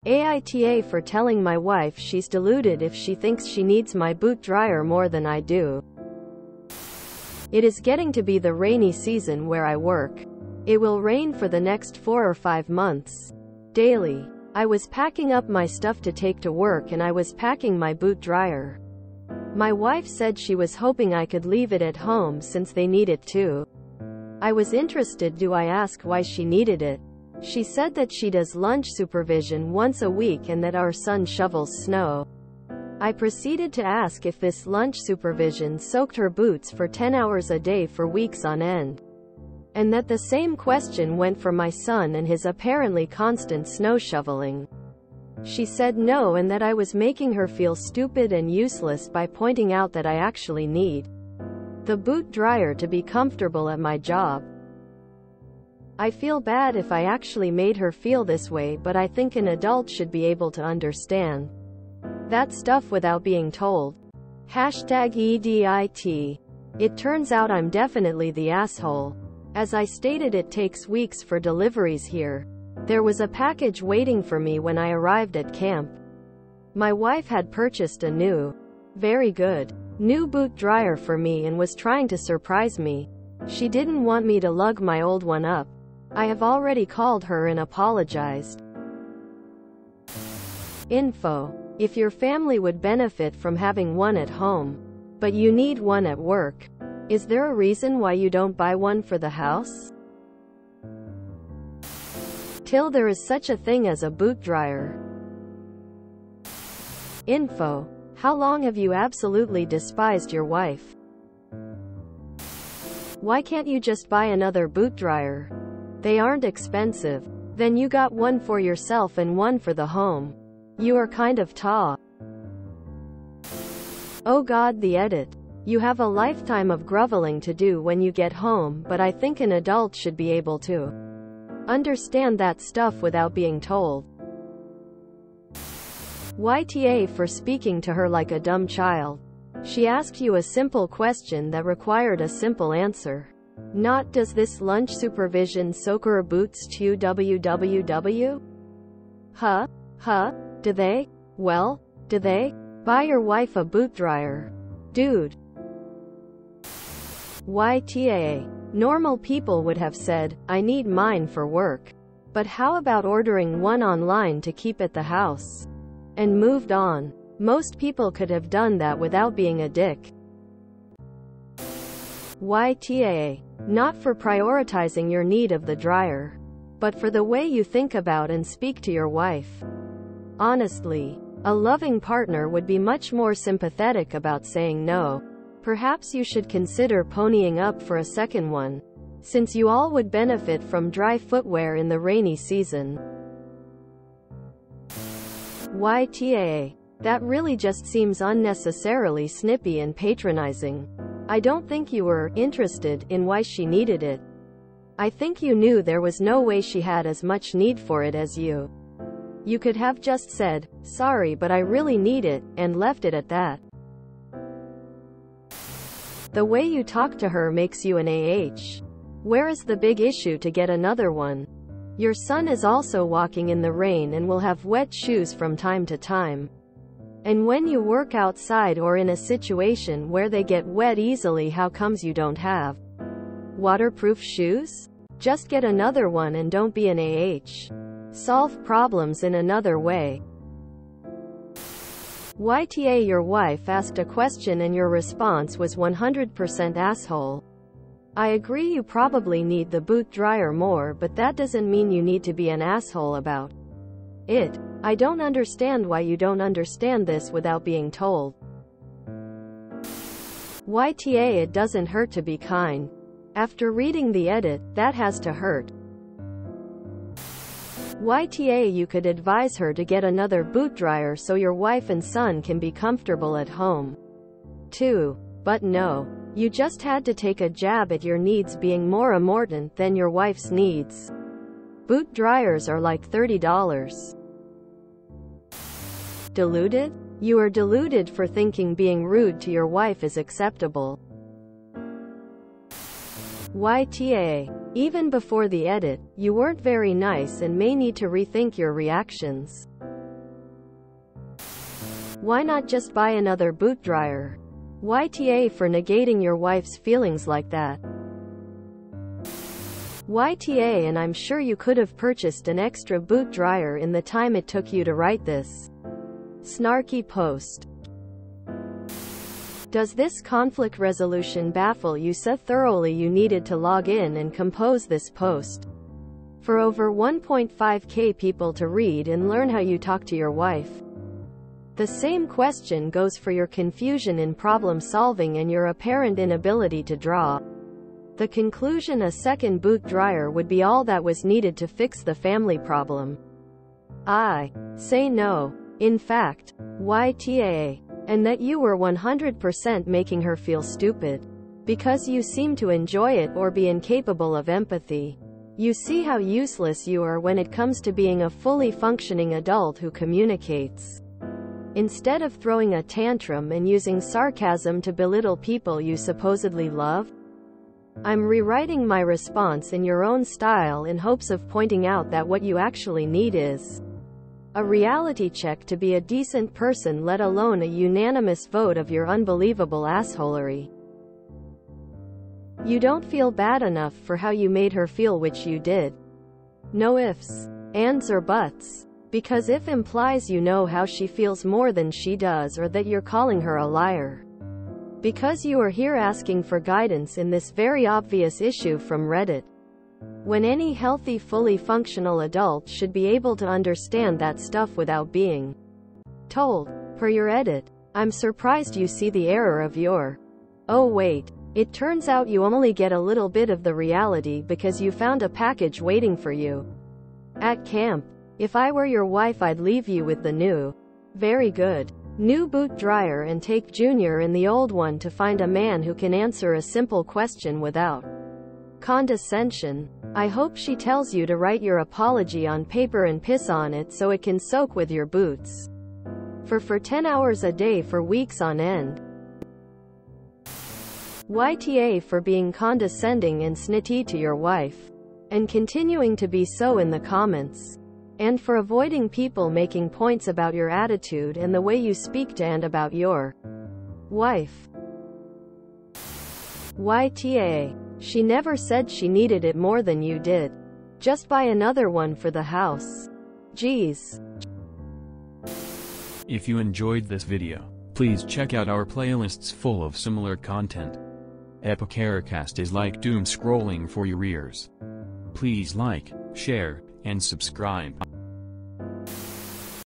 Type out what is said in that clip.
AITA for telling my wife she's deluded if she thinks she needs my boot dryer more than I do. It is getting to be the rainy season where I work. It will rain for the next 4 or 5 months. Daily. I was packing up my stuff to take to work and I was packing my boot dryer. My wife said she was hoping I could leave it at home since they need it too. I was interested. Do I ask why she needed it? She said that she does lunch supervision once a week and that our son shovels snow. I proceeded to ask if this lunch supervision soaked her boots for 10 hours a day for weeks on end. And that the same question went for my son and his apparently constant snow shoveling. She said no, and that I was making her feel stupid and useless by pointing out that I actually need the boot dryer to be comfortable at my job. I feel bad if I actually made her feel this way, but I think an adult should be able to understand that stuff without being told. #EDIT. It turns out I'm definitely the asshole. As I stated, it takes weeks for deliveries here. There was a package waiting for me when I arrived at camp. My wife had purchased a very good new boot dryer for me and was trying to surprise me. She didn't want me to lug my old one up. I have already called her and apologized. Info. If your family would benefit from having one at home, but you need one at work, is there a reason why you don't buy one for the house? Till there is such a thing as a boot dryer. Info. How long have you absolutely despised your wife? Why can't you just buy another boot dryer? They aren't expensive. Then you got one for yourself and one for the home. You are kind of tall. Oh God, the edit. You have a lifetime of groveling to do when you get home, but I think an adult should be able to understand that stuff without being told. YTA for speaking to her like a dumb child. She asked you a simple question that required a simple answer. Not, does this lunch supervision soak her boots too? WWW? Huh? Do they? Well, do they? Buy your wife a boot dryer. Dude. YTA. Normal people would have said, I need mine for work. But how about ordering one online to keep at the house? And moved on. Most people could have done that without being a dick. YTA. Not for prioritizing your need of the dryer, but for the way you think about and speak to your wife. Honestly, a loving partner would be much more sympathetic about saying no. Perhaps you should consider ponying up for a second one, since you all would benefit from dry footwear in the rainy season. YTA. That really just seems unnecessarily snippy and patronizing. I don't think you were interested in why she needed it. I think you knew there was no way she had as much need for it as you. You could have just said, sorry but I really need it, and left it at that. The way you talk to her makes you an AH. Where is the big issue to get another one? Your son is also walking in the rain and will have wet shoes from time to time. And when you work outside or in a situation where they get wet easily, how comes you don't have waterproof shoes? Just get another one and don't be an AH. Solve problems in another way. YTA. Your wife asked a question and your response was 100% asshole. I agree, you probably need the boot dryer more, but that doesn't mean you need to be an asshole about it. I don't understand why you don't understand this without being told. YTA. It doesn't hurt to be kind. After reading the edit, that has to hurt. YTA. You could advise her to get another boot dryer so your wife and son can be comfortable at home too. But no. You just had to take a jab at your needs being more important than your wife's needs. Boot dryers are like $30. Deluded? You are deluded for thinking being rude to your wife is acceptable. YTA. Even before the edit, you weren't very nice and may need to rethink your reactions. Why not just buy another boot dryer? YTA for negating your wife's feelings like that. YTA, and I'm sure you could have purchased an extra boot dryer in the time it took you to write this snarky post. Does this conflict resolution baffle you so thoroughly you needed to log in and compose this post for over 1.5k people to read and learn how you talk to your wife? The same question goes for your confusion in problem solving and your apparent inability to draw the conclusion. A second boot dryer would be all that was needed to fix the family problem. I say no. In fact, YTA. And that you were 100% making her feel stupid. Because you seem to enjoy it or be incapable of empathy. You see how useless you are when it comes to being a fully functioning adult who communicates. Instead of throwing a tantrum and using sarcasm to belittle people you supposedly love? I'm rewriting my response in your own style in hopes of pointing out that what you actually need is a reality check to be a decent person, let alone a unanimous vote of your unbelievable assholery. You don't feel bad enough for how you made her feel, which you did. No ifs, ands or buts. Because if implies you know how she feels more than she does, or that you're calling her a liar. Because you are here asking for guidance in this very obvious issue from Reddit. When any healthy, fully functional adult should be able to understand that stuff without being told. Per your edit. I'm surprised you see the error of your. Oh wait. It turns out you only get a little bit of the reality because you found a package waiting for you at camp. If I were your wife, I'd leave you with the new, very good, new boot dryer and take Junior in the old one to find a man who can answer a simple question without condescension. I hope she tells you to write your apology on paper and piss on it so it can soak with your boots for 10 hours a day for weeks on end. YTA for being condescending and snitty to your wife, and continuing to be so in the comments, and for avoiding people making points about your attitude and the way you speak to and about your wife. YTA. She never said she needed it more than you did. Just buy another one for the house. Jeez. If you enjoyed this video, please check out our playlists full of similar content. AmITheAsshole is like doom scrolling for your ears. Please like, share, and subscribe.